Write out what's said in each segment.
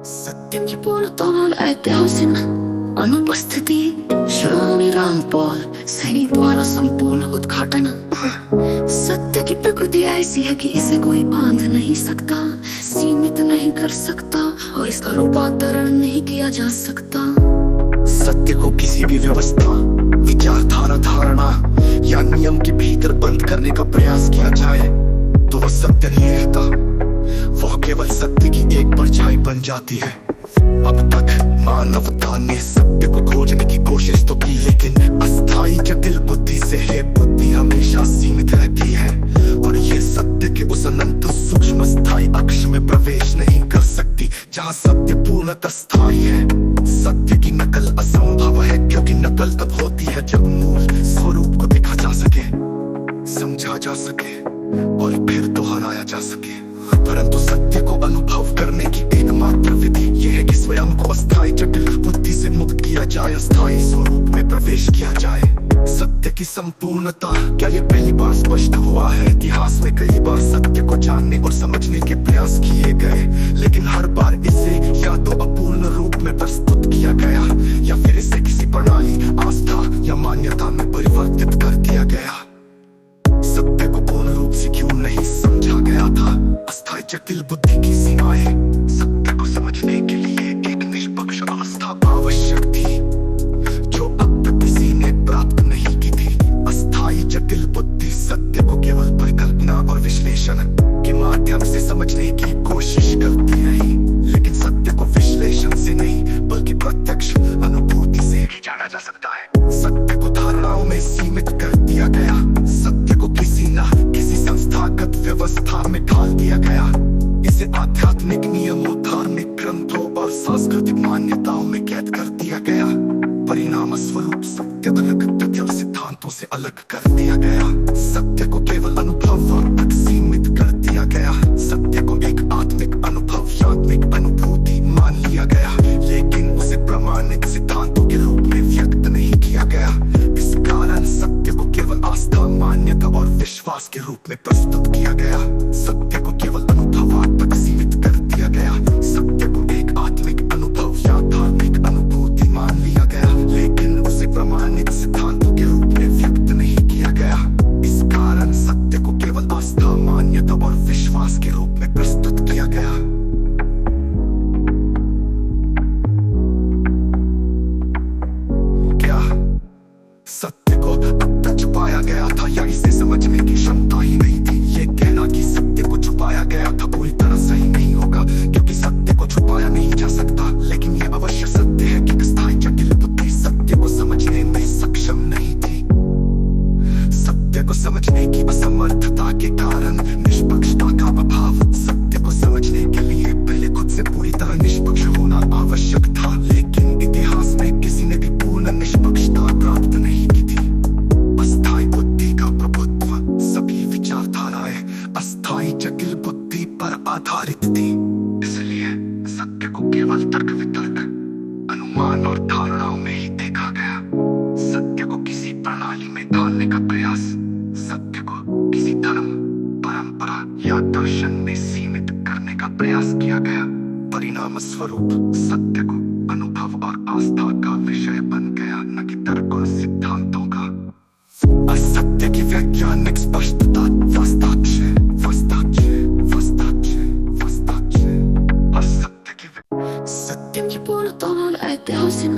सत्यम की पूर्णतः ऐतिहासिक अनुपस्थिति श्रोमणी रामपाल सैनी द्वारा संपूर्ण उद्घाटन। सत्य की प्रकृति ऐसी है कि इसे कोई बांध नहीं सकता, सीमित नहीं कर सकता और इसका रूपांतरण नहीं किया जा सकता। सत्य को किसी भी व्यवस्था, विचारधारा, धारणा या नियम के भीतर बंद करने का प्रयास किया जाए तो वह सत्य नहीं रहता, वह केवल सत्य की एक परछाई बन जाती है। अब तक मानवता ने सत्य को खोजने की कोशिश तो की, लेकिन अस्थायी जटिल बुद्धि से है बुद्धि हमेशा सीमित रहती है और ये सत्य के उस अनंत सूक्ष्म स्थायी अक्ष में प्रवेश नहीं कर सकती जहाँ सत्य पूर्णतः स्थायी है। सत्य की नकल असंभव है, क्योंकि नकल तब होती है जब मूल स्वरूप को देखा जा सके, समझा जा सके और फिर दोहराया जा सके। परंतु सत्य को अनुभव करने की एकमात्र विधि यह है कि स्वयं को अस्थायी जटिल बुद्धि से मुक्त किया जाए, अस्थायी स्वरूप में प्रवेश किया जाए। सत्य की संपूर्णता क्या ये पहली बार स्पष्ट हुआ है? इतिहास में कई बार सत्य को जानने और समझने के प्रयास किए गए, लेकिन हर बार इसे या तो अपूर्ण रूप में प्रस्तुत किया गया या फिर इसे किसी प्रणाली, आस्था या मान्यता में परिवर्तित कर दिया गया। सत्य को पूर्ण रूप से क्यों नहीं समझा गया था? अस्थायी जटिल बुद्धि की सीमाएं। सत्य को समझने के लिए एक निष्पक्ष आस्था आवश्यक थी, जो अब तक किसी ने प्राप्त नहीं की थी। अस्थायी जटिल बुद्धि सत्य को केवल परिकल्पना और विश्लेषण के माध्यम से समझने की कोशिश करती रही, लेकिन सत्य को विश्लेषण से नहीं बल्कि प्रत्यक्ष अनुभूति से ही जाना जा सकता है। सत्य को धारणाओं में सीमित कर दिया गया, सत्य को किसी न किसी संस्थागत व्यवस्था में ढाल दिया गया। इसे आध्यात्मिक नियमों, धार्मिक ग्रंथों और सांस्कृतिक मान्यताओं में कैद कर दिया गया। परिणाम स्वरूप सत्य अलग तथ्य और सिद्धांतों से अलग कर दिया गया। सत्य को केवल अनुभव तक सीमित कर दिया गया। सत्य को एक आत्मिक अनुभव, आत्मिक अनुभूति मान लिया गया, लेकिन उसे प्रमाणित सिद्धांतों के रूप में व्यक्त नहीं किया गया। इस कारण सत्य को केवल आस्था, मान्यता और विश्वास के रूप में प्रस्तुत किया गया। सत्य को केवल अनुभव तक सीमित कर दिया गया। सत्य को एक आत्मिक अनुभव या धार्मिक अनुभूति मान लिया गया, लेकिन उसे प्रमाणित सिद्धांतों के रूप में व्यक्त नहीं किया गया। इस कारण सत्य को केवल आस्था, मान्यता और विश्वास के रूप में प्रस्तुत किया गया। क्या सत्य को अब तक छुपाया गया था या इसे समझने की क्षमता ही नहीं थी? ये कहना कि सत्य को छुपाया गया था पूरी तरह सही नहीं होगा, क्योंकि सत्य को छुपाया नहीं जा सकता। लेकिन यह अवश्य सत्य है कि अस्थायी जटिल बुद्धि सत्य को समझने में सक्षम नहीं थी। सत्य को समझने की असमर्थता के कारण निष्पक्षता का अभाव। सत्य को समझने के लिए पहले खुद से पूरी तरह निष्पक्ष होना आवश्यक था, लेकिन इतिहास में किसी ने भी पूर्ण निष्पक्षता प्राप्त नहीं की थी। अस्थायी बुद्धि का प्रभुत्व, सभी विचारधाराएं अस्थायी जटिल बुद्धि पर आधारित थी। इसलिए सत्य को केवल तर्क वितर्क, अनुमान और धारणाओं में ही देखा गया। सत्य को किसी प्रणाली में ढालने का प्रयास, सत्य को किसी धर्म, परंपरा या दर्शन में सीमित करने का प्रयास किया गया। परिणाम स्वरूप सत्य को अनुभव और आस्था का विषय बन गया, न कि तर्क और सिद्धांतों का। असत्य की वैज्ञानिक स्पष्टता, वास्तव सत्यम की पूर्णतः ऐतिहासिक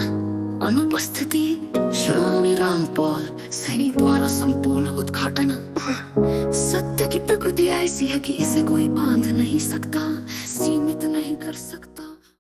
अनुपस्थिति श्रोमणी रामपाल सैनी द्वारा संपूर्ण उद्घाटन। सत्य की प्रकृति ऐसी है कि इसे कोई बांध नहीं सकता,